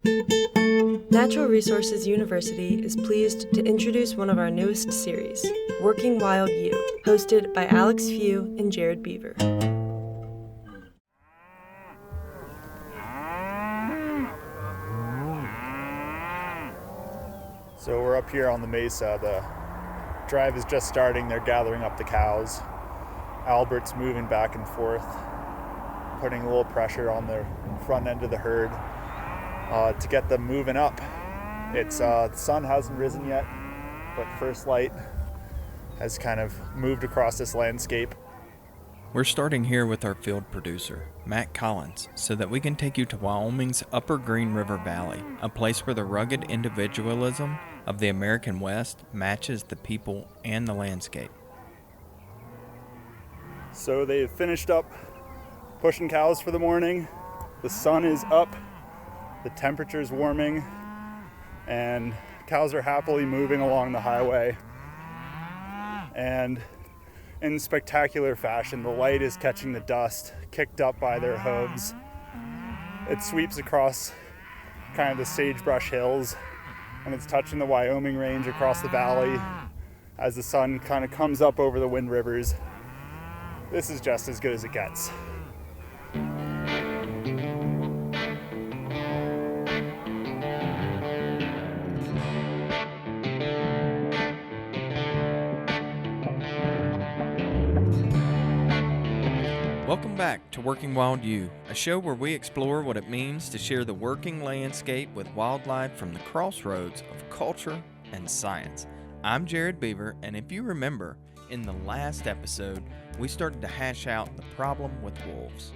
Natural Resources University is pleased to introduce one of our newest series, Working Wild U, hosted by Alex Few and Jared Beaver. So we're up here on the mesa. The drive is just starting. They're gathering up the cows. Albert's moving back and forth, putting a little pressure on the front end of the herd to get them moving up. It's the sun hasn't risen yet, but first light has kind of moved across this landscape. We're starting here with our field producer, Matt Collins, so that we can take you to Wyoming's Upper Green River Valley, a place where the rugged individualism of the American West matches the people and the landscape. So they finished up pushing cows for the morning. The sun is up, the temperature's warming, and cows are happily moving along the highway. And in spectacular fashion, the light is catching the dust kicked up by their hooves. It sweeps across kind of the sagebrush hills, and it's touching the Wyoming range across the valley as the sun kind of comes up over the Wind Rivers. This is just as good as it gets. Welcome back to Working Wild U, a show where we explore what it means to share the working landscape with wildlife from the crossroads of culture and science. I'm Jared Beaver, and if you remember, in the last episode, we started to hash out the problem with wolves.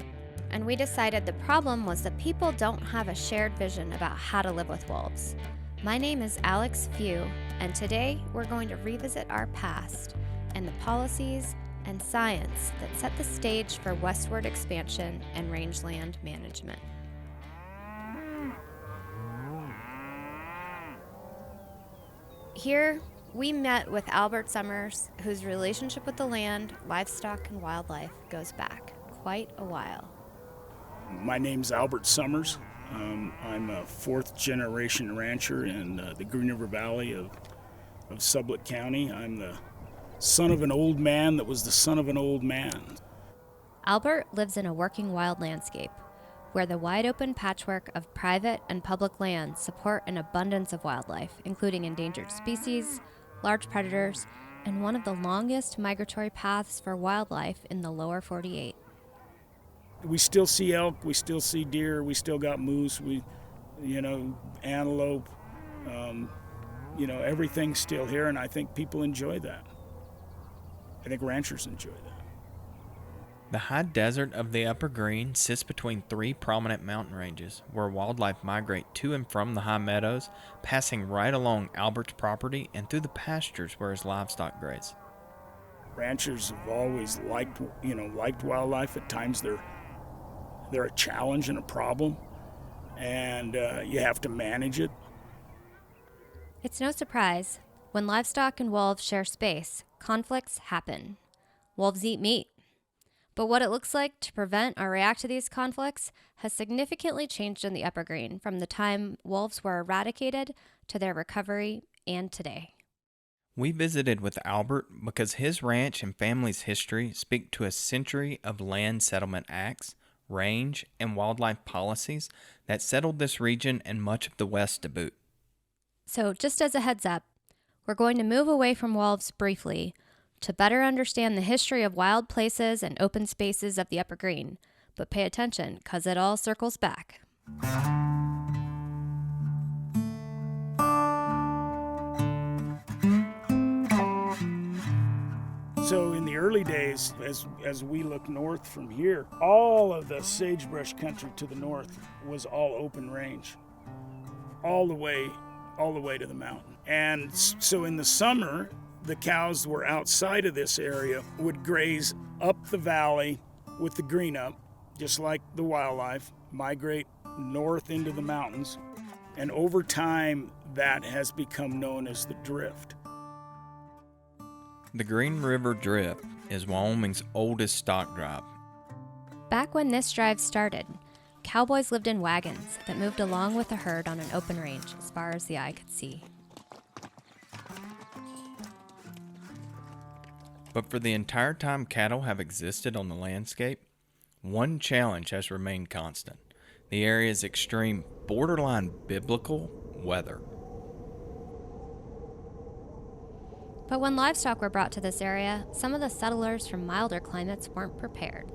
And we decided the problem was that people don't have a shared vision about how to live with wolves. My name is Alex Few, and today we're going to revisit our past and the policies and science that set the stage for westward expansion and rangeland management. Here, we met with Albert Sommers, whose relationship with the land, livestock, and wildlife goes back quite a while. My name's Albert Sommers. I'm a fourth-generation rancher in the Green River Valley of Sublette County. I'm the son of an old man that was the son of an old man. Albert lives in a working wild landscape, where the wide-open patchwork of private and public lands support an abundance of wildlife, including endangered species, large predators, and one of the longest migratory paths for wildlife in the lower 48. We still see elk, we still see deer, we still got moose, antelope, everything's still here, and I think people enjoy that. I think ranchers enjoy that. The high desert of the Upper Green sits between three prominent mountain ranges where wildlife migrate to and from the high meadows, passing right along Albert's property and through the pastures where his livestock graze. Ranchers have always liked wildlife. At times they're a challenge and a problem, and you have to manage it. It's no surprise, when livestock and wolves share space, conflicts happen. Wolves eat meat. But what it looks like to prevent or react to these conflicts has significantly changed in the Upper Green from the time wolves were eradicated to their recovery and today. We visited with Albert because his ranch and family's history speak to a century of land settlement acts, range, and wildlife policies that settled this region and much of the West to boot. So just as a heads up, we're going to move away from wolves briefly to better understand the history of wild places and open spaces of the Upper Green. But pay attention, because it all circles back. So in the early days, as we look north from here, all of the sagebrush country to the north was all open range, all the way to the mountain. And so in the summer, the cows were outside of this area, would graze up the valley with the green up, just like the wildlife, migrate north into the mountains. And over time, that has become known as the drift. The Green River Drift is Wyoming's oldest stock drive. Back when this drive started, cowboys lived in wagons that moved along with the herd on an open range as far as the eye could see. But for the entire time cattle have existed on the landscape, one challenge has remained constant: the area's extreme, borderline biblical weather. But when livestock were brought to this area, some of the settlers from milder climates weren't prepared.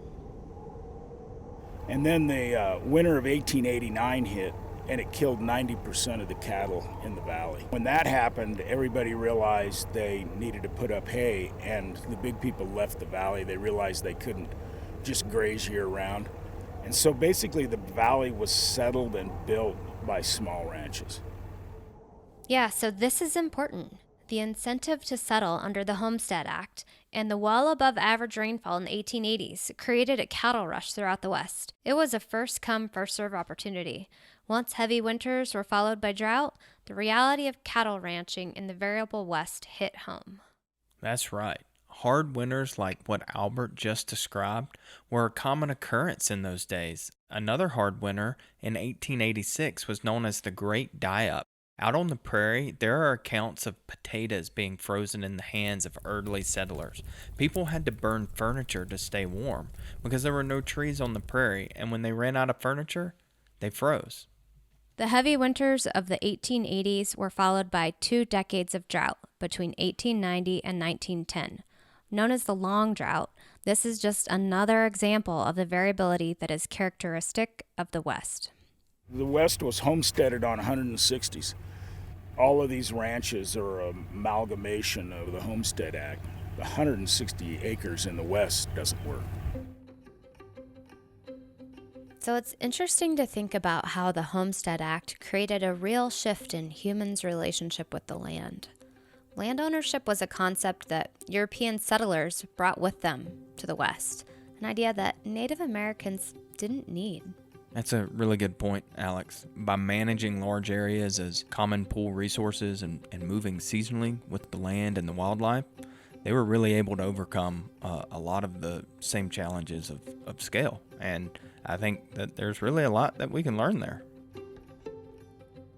And then the winter of 1889 hit, and it killed 90% of the cattle in the valley. When that happened, everybody realized they needed to put up hay, and the big people left the valley. They realized they couldn't just graze year-round. And so basically the valley was settled and built by small ranches. Yeah, so this is important. The incentive to settle under the Homestead Act and the well above average rainfall in the 1880s created a cattle rush throughout the West. It was a first come, first serve opportunity. Once heavy winters were followed by drought, the reality of cattle ranching in the variable West hit home. That's right. Hard winters like what Albert just described were a common occurrence in those days. Another hard winter in 1886 was known as the Great Die-Up. Out on the prairie, there are accounts of potatoes being frozen in the hands of early settlers. People had to burn furniture to stay warm because there were no trees on the prairie, and when they ran out of furniture, they froze. The heavy winters of the 1880s were followed by 2 decades of drought between 1890 and 1910. Known as the Long Drought, this is just another example of the variability that is characteristic of the West. The West was homesteaded on 160s. All of these ranches are an amalgamation of the Homestead Act. The 160 acres in the West doesn't work. So it's interesting to think about how the Homestead Act created a real shift in humans' relationship with the land. Land ownership was a concept that European settlers brought with them to the West, an idea that Native Americans didn't need. That's a really good point, Alex. By managing large areas as common pool resources and moving seasonally with the land and the wildlife, they were really able to overcome a lot of the same challenges of scale. And I think that there's really a lot that we can learn there.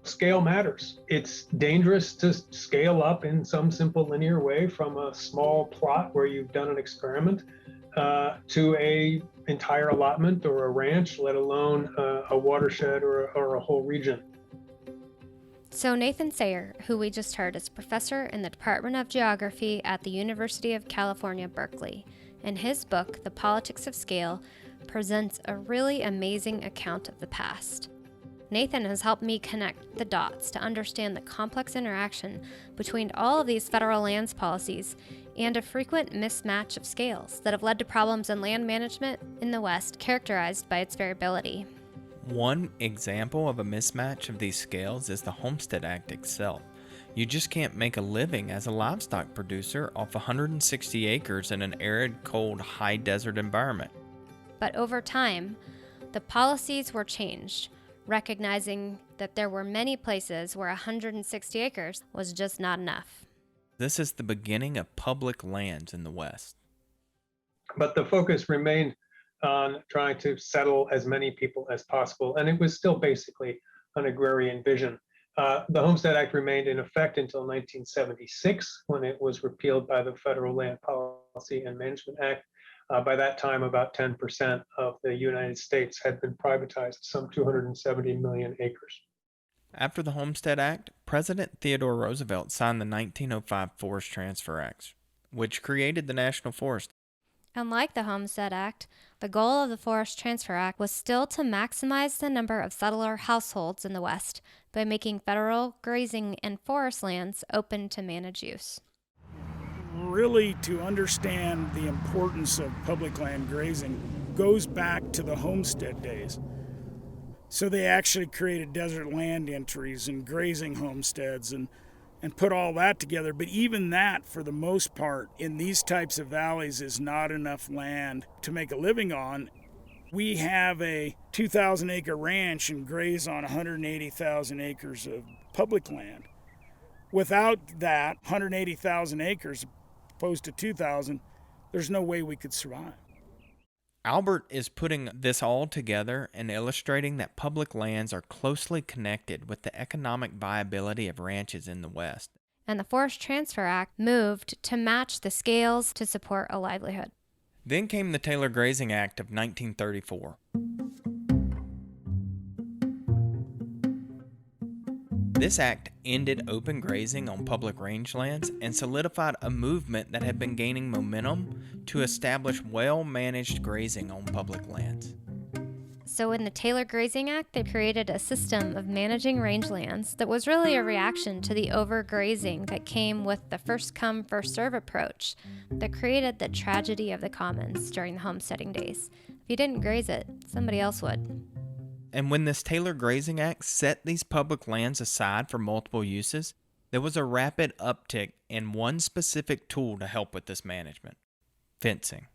Scale matters. It's dangerous to scale up in some simple linear way from a small plot where you've done an experiment to a entire allotment or a ranch, let alone a watershed or a whole region. So Nathan Sayer, who we just heard, is professor in the Department of Geography at the University of California, Berkeley. In his book, The Politics of Scale, presents a really amazing account of the past. Nathan has helped me connect the dots to understand the complex interaction between all of these federal lands policies and a frequent mismatch of scales that have led to problems in land management in the West characterized by its variability. One example of a mismatch of these scales is the Homestead Act itself. You just can't make a living as a livestock producer off 160 acres in an arid, cold, high desert environment. But over time, the policies were changed, recognizing that there were many places where 160 acres was just not enough. This is the beginning of public lands in the West. But the focus remained on trying to settle as many people as possible, and it was still basically an agrarian vision. The Homestead Act remained in effect until 1976, when it was repealed by the Federal Land Policy and Management Act. By that time, about 10% of the United States had been privatized, some 270 million acres. After the Homestead Act, President Theodore Roosevelt signed the 1905 Forest Transfer Act, which created the National Forest. Unlike the Homestead Act, the goal of the Forest Transfer Act was still to maximize the number of settler households in the West by making federal grazing and forest lands open to managed use. Really, to understand the importance of public land grazing goes back to the homestead days. So they actually created desert land entries and grazing homesteads and put all that together. But even that, for the most part, in these types of valleys is not enough land to make a living on. We have a 2,000 acre ranch and graze on 180,000 acres of public land. Without that 180,000 acres, opposed to 2,000, there's no way we could survive. Albert is putting this all together and illustrating that public lands are closely connected with the economic viability of ranches in the West. And the Forest Transfer Act moved to match the scales to support a livelihood. Then came the Taylor Grazing Act of 1934. This act ended open grazing on public rangelands and solidified a movement that had been gaining momentum to establish well-managed grazing on public lands. So in the Taylor Grazing Act, they created a system of managing rangelands that was really a reaction to the overgrazing that came with the first-come, first-serve approach that created the tragedy of the commons during the homesteading days. If you didn't graze it, somebody else would. And when this Taylor Grazing Act set these public lands aside for multiple uses, there was a rapid uptick in one specific tool to help with this management: fencing.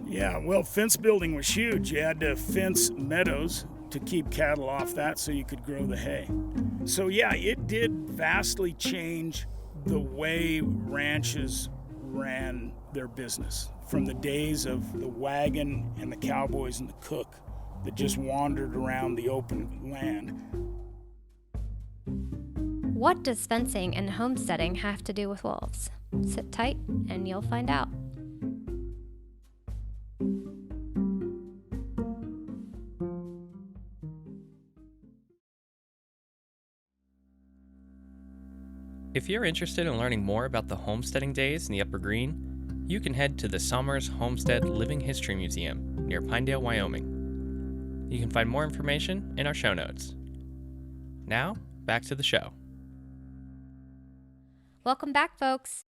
Yeah, well, fence building was huge. You had to fence meadows to keep cattle off that so you could grow the hay. So yeah, it did vastly change the way ranches ran their business, from the days of the wagon and the cowboys and the cook that just wandered around the open land. What does fencing and homesteading have to do with wolves? Sit tight and you'll find out. If you're interested in learning more about the homesteading days in the Upper Green, you can head to the Sommers Homestead Living History Museum near Pinedale, Wyoming. You can find more information in our show notes. Now, back to the show. Welcome back, folks.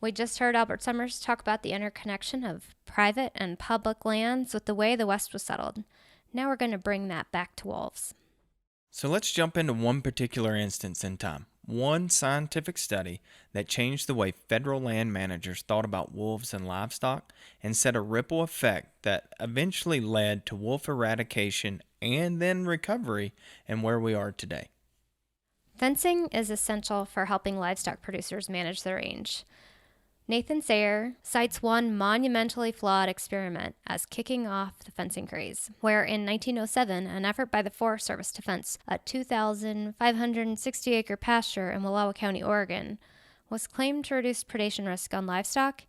We just heard Albert Sommers talk about the interconnection of private and public lands with the way the West was settled. Now we're going to bring that back to wolves. So let's jump into one particular instance in time. One scientific study that changed the way federal land managers thought about wolves and livestock and set a ripple effect that eventually led to wolf eradication and then recovery and where we are today. Fencing is essential for helping livestock producers manage their range. Nathan Sayer cites one monumentally flawed experiment as kicking off the fencing craze, where in 1907, an effort by the Forest Service to fence a 2,560-acre pasture in Wallowa County, Oregon, was claimed to reduce predation risk on livestock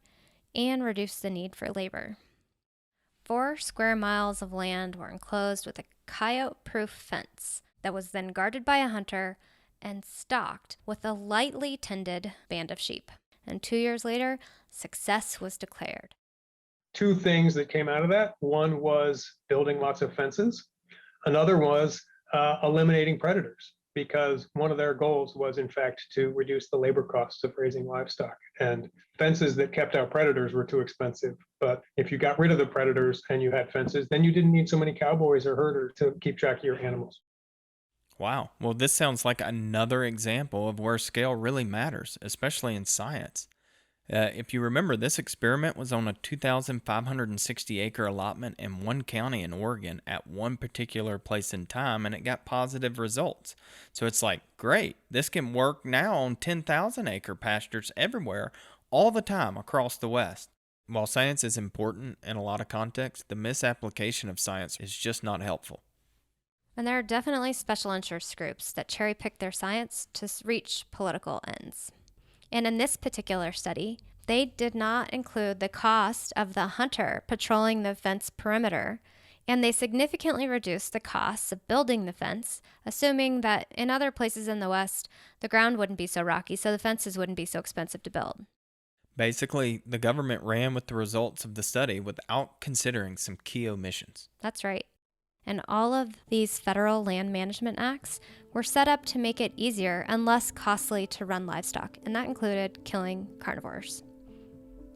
and reduce the need for labor. 4 square miles of land were enclosed with a coyote-proof fence that was then guarded by a hunter and stocked with a lightly tended band of sheep. And 2 years later, success was declared. 2 things that came out of that. One was building lots of fences. Another was eliminating predators, because one of their goals was, in fact, to reduce the labor costs of raising livestock. And fences that kept out predators were too expensive. But if you got rid of the predators and you had fences, then you didn't need so many cowboys or herders to keep track of your animals. Wow. Well, this sounds like another example of where scale really matters, especially in science. If you remember, this experiment was on a 2,560-acre allotment in one county in Oregon at one particular place in time, and it got positive results. So it's like, great, this can work now on 10,000-acre pastures everywhere, all the time across the West. While science is important in a lot of contexts, the misapplication of science is just not helpful. And there are definitely special interest groups that cherry-pick their science to reach political ends. And in this particular study, they did not include the cost of the hunter patrolling the fence perimeter, and they significantly reduced the costs of building the fence, assuming that in other places in the West, the ground wouldn't be so rocky, so the fences wouldn't be so expensive to build. Basically, the government ran with the results of the study without considering some key omissions. That's right. And all of these federal land management acts were set up to make it easier and less costly to run livestock, and that included killing carnivores.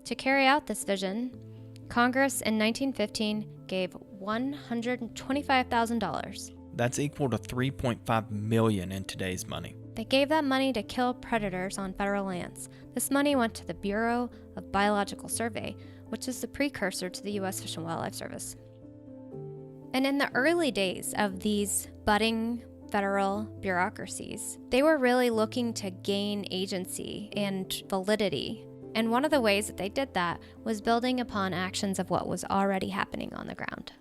To carry out this vision, Congress in 1915 gave $125,000. That's equal to $3.5 million in today's money. They gave that money to kill predators on federal lands. This money went to the Bureau of Biological Survey, which is the precursor to the U.S. Fish and Wildlife Service. And in the early days of these budding federal bureaucracies, they were really looking to gain agency and validity And one of the ways that they did that was building upon actions of what was already happening on the ground.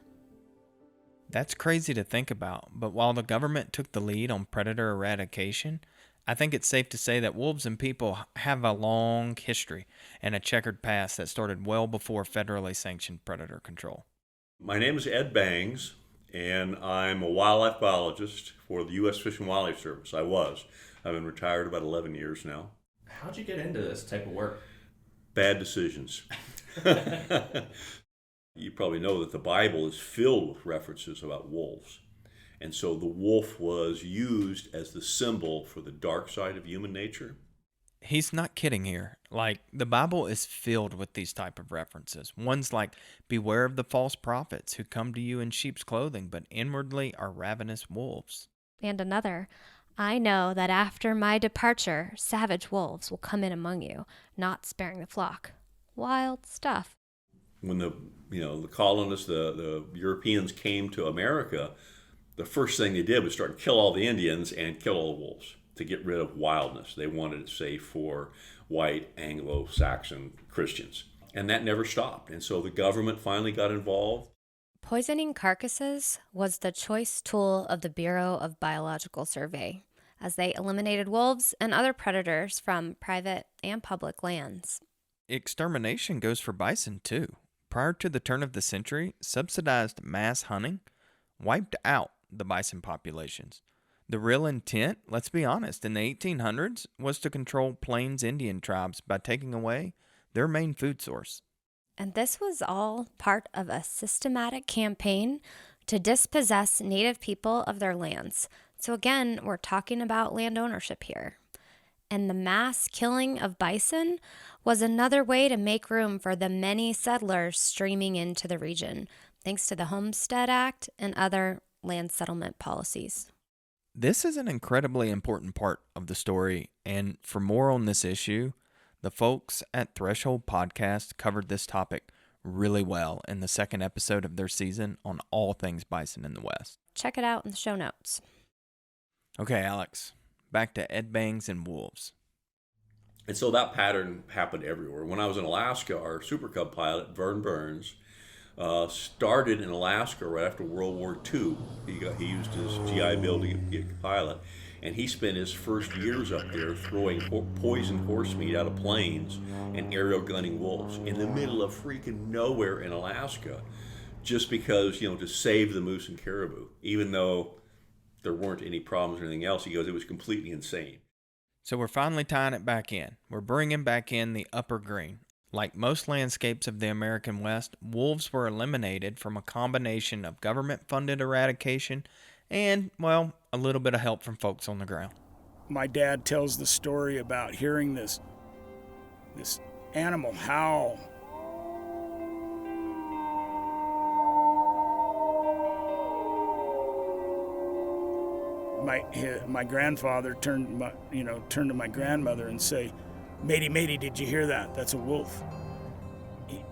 That's crazy to think about, but while the government took the lead on predator eradication, I think it's safe to say that wolves and people have a long history and a checkered past that started well before federally sanctioned predator control. My name is Ed Bangs, and I'm a wildlife biologist for the U.S. Fish and Wildlife Service. I've been retired about 11 years now. How'd you get into this type of work? Bad decisions. You probably know that the Bible is filled with references about wolves. And so the wolf was used as the symbol for the dark side of human nature. He's not kidding here. Like, the Bible is filled with these type of references. Ones like, beware of the false prophets who come to you in sheep's clothing, but inwardly are ravenous wolves. And another, I know that after my departure, savage wolves will come in among you, not sparing the flock. Wild stuff. When the colonists, the Europeans came to America, the first thing they did was start to kill all the Indians and kill all the wolves to get rid of wildness. They wanted it safe for white Anglo-Saxon Christians. And that never stopped. And so the government finally got involved. Poisoning carcasses was the choice tool of the Bureau of Biological Survey, as they eliminated wolves and other predators from private and public lands. Extermination goes for bison, too. Prior to the turn of the century, subsidized mass hunting wiped out the bison populations. The real intent, let's be honest, in the 1800s was to control Plains Indian tribes by taking away their main food source. And this was all part of a systematic campaign to dispossess Native people of their lands. So again, we're talking about land ownership here. And the mass killing of bison was another way to make room for the many settlers streaming into the region, thanks to the Homestead Act and other land settlement policies. This is an incredibly important part of the story, and for more on this issue, the folks at Threshold Podcast covered this topic really well in the second episode of their season on all things bison in the West. Check it out in the show notes. Okay, Alex, back to Ed Bangs and wolves. And so that pattern happened everywhere. When I was in Alaska, our Super Cub pilot, Vern Burns, started in Alaska right after World War II. He used his GI Bill to get a pilot, and he spent his first years up there throwing poisoned horse meat out of planes and aerial gunning wolves in the middle of freaking nowhere in Alaska, just because, to save the moose and caribou, even though there weren't any problems or anything else. He goes, it was completely insane. So we're finally tying it back in. We're bringing back in the upper green. Like most landscapes of the American West, wolves were eliminated from a combination of government-funded eradication and, well, a little bit of help from folks on the ground. My dad tells the story about hearing this animal howl. My grandfather turned to my grandmother and say, Matey, did you hear that? That's a wolf.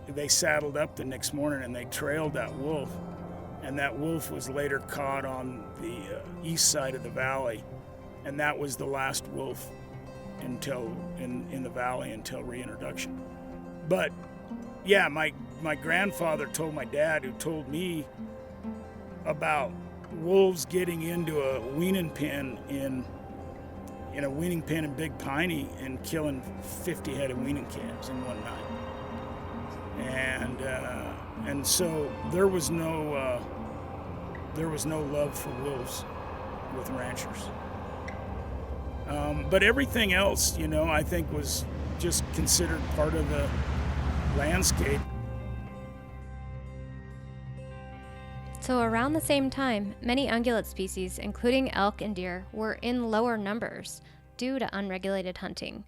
They saddled up the next morning and they trailed that wolf. And that wolf was later caught on the east side of the valley. And that was the last wolf until in the valley until reintroduction. But yeah, my grandfather told my dad, who told me about wolves getting into a weaning pen in a weaning pen in Big Piney and killing 50 head of weaning calves in one night. And so there was no love for wolves with ranchers. But everything else, I think was just considered part of the landscape. So around the same time, many ungulate species, including elk and deer, were in lower numbers due to unregulated hunting.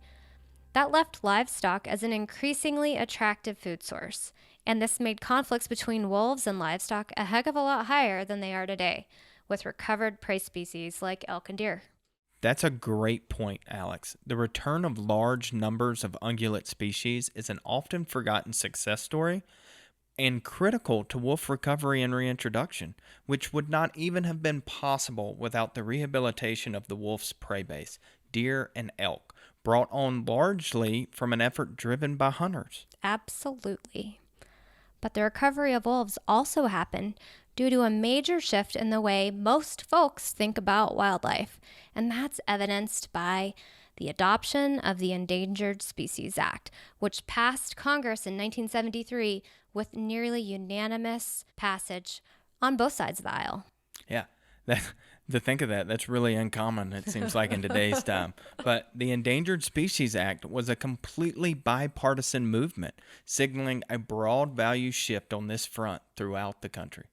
That left livestock as an increasingly attractive food source, and this made conflicts between wolves and livestock a heck of a lot higher than they are today, with recovered prey species like elk and deer. That's a great point, Alex. The return of large numbers of ungulate species is an often forgotten success story, and critical to wolf recovery and reintroduction, which would not even have been possible without the rehabilitation of the wolf's prey base, deer and elk, brought on largely from an effort driven by hunters. Absolutely. But the recovery of wolves also happened due to a major shift in the way most folks think about wildlife, and that's evidenced by the adoption of the Endangered Species Act, which passed Congress in 1973 with nearly unanimous passage on both sides of the aisle. Yeah, to think of that, that's really uncommon, it seems like, in today's time. But the Endangered Species Act was a completely bipartisan movement, signaling a broad value shift on this front throughout the country.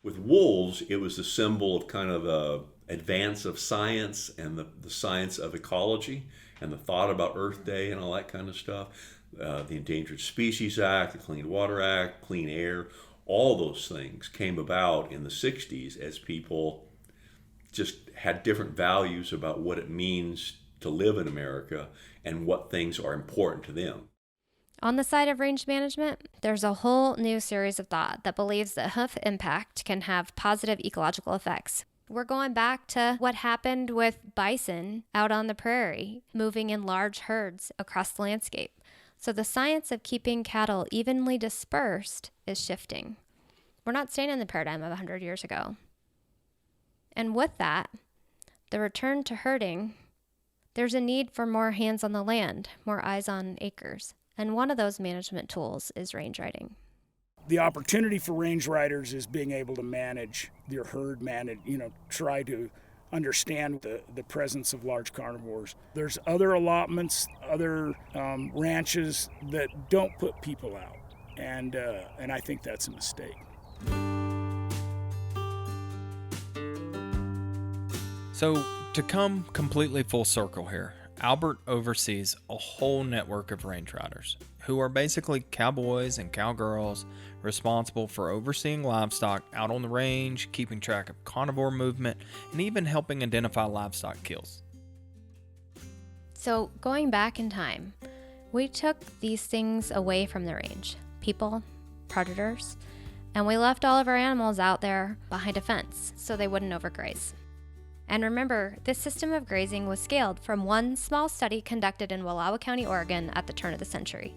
With wolves, it was a symbol of kind of a advance of science and the science of ecology and the thought about Earth Day and all that kind of stuff. The Endangered Species Act, the Clean Water Act, clean air, all those things came about in the 60s as people just had different values about what it means to live in America and what things are important to them. On the side of range management, there's a whole new series of thought that believes that hoof impact can have positive ecological effects. We're going back to what happened with bison out on the prairie, moving in large herds across the landscape. So the science of keeping cattle evenly dispersed is shifting. We're not staying in the paradigm of 100 years ago. And with that, the return to herding, there's a need for more hands on the land, more eyes on acres. And one of those management tools is range riding. The opportunity for range riders is being able to manage your herd, try to understand the presence of large carnivores. There's other allotments, other ranches that don't put people out, and I think that's a mistake. So, to come completely full circle here, Albert oversees a whole network of range riders who are basically cowboys and cowgirls responsible for overseeing livestock out on the range, keeping track of carnivore movement, and even helping identify livestock kills. So, going back in time, we took these things away from the range, people, predators, and we left all of our animals out there behind a fence so they wouldn't overgraze. And remember, this system of grazing was scaled from one small study conducted in Wallowa County, Oregon at the turn of the century.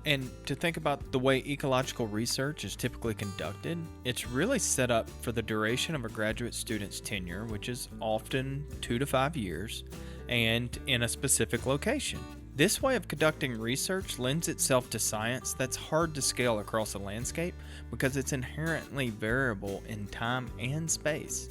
And to think about the way ecological research is typically conducted, it's really set up for the duration of a graduate student's tenure, which is often 2 to 5 years, and in a specific location. This way of conducting research lends itself to science that's hard to scale across a landscape because it's inherently variable in time and space.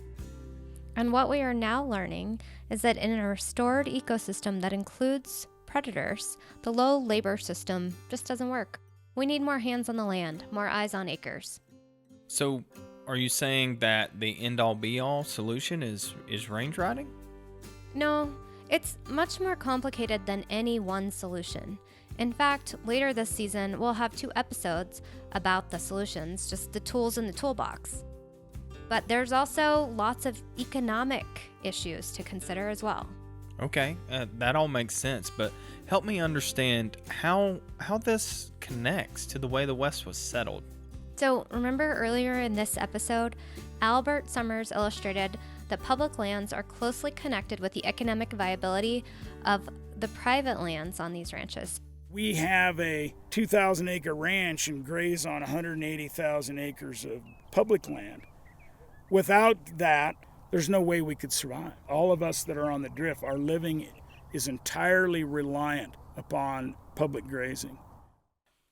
And what we are now learning is that in a restored ecosystem that includes predators, the low labor system just doesn't work. We need more hands on the land, more eyes on acres. So, are you saying that the end-all be-all solution is range riding? No, it's much more complicated than any one solution. In fact, later this season, we'll have 2 episodes about the solutions, just the tools in the toolbox. But there's also lots of economic issues to consider as well. Okay, that all makes sense, but help me understand how this connects to the way the West was settled. So remember earlier in this episode, Albert Sommers illustrated that public lands are closely connected with the economic viability of the private lands on these ranches. We have a 2,000 acre ranch and graze on 180,000 acres of public land. Without that, there's no way we could survive. All of us that are on the drift, our living is entirely reliant upon public grazing.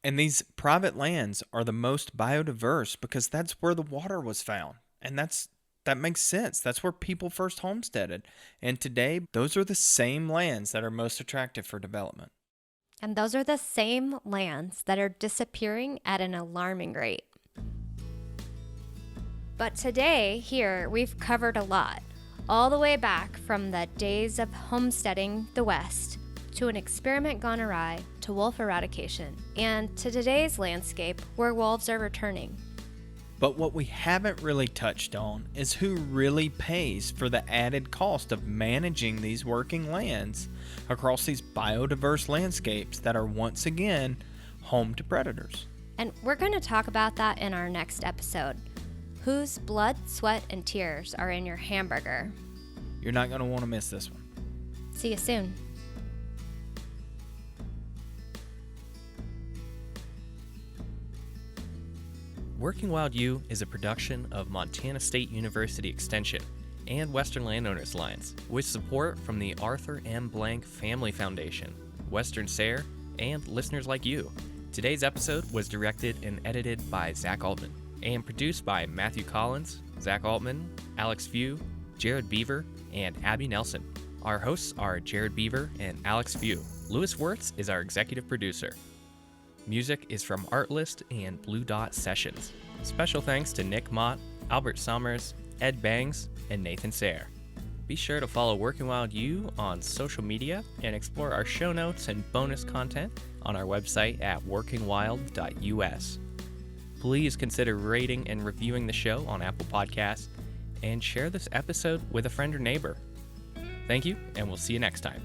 And these private lands are the most biodiverse because that's where the water was found. And that makes sense. That's where people first homesteaded. And today, those are the same lands that are most attractive for development. And those are the same lands that are disappearing at an alarming rate. But today, here, we've covered a lot, all the way back from the days of homesteading the West, to an experiment gone awry, to wolf eradication, and to today's landscape where wolves are returning. But what we haven't really touched on is who really pays for the added cost of managing these working lands across these biodiverse landscapes that are once again home to predators. And we're going to talk about that in our next episode. Whose blood, sweat, and tears are in your hamburger? You're not going to want to miss this one. See you soon. Working Wild U is a production of Montana State University Extension and Western Landowners Alliance, with support from the Arthur M. Blank Family Foundation, Western SARE, and listeners like you. Today's episode was directed and edited by Zach Altman and produced by Matthew Collins, Zach Altman, Alex Few, Jared Beaver, and Abby Nelson. Our hosts are Jared Beaver and Alex Few. Lewis Wirtz is our executive producer. Music is from Artlist and Blue Dot Sessions. Special thanks to Nick Mott, Albert Sommers, Ed Bangs, and Nathan Sayre. Be sure to follow Working Wild U on social media and explore our show notes and bonus content on our website at workingwild.us. Please consider rating and reviewing the show on Apple Podcasts and share this episode with a friend or neighbor. Thank you, and we'll see you next time.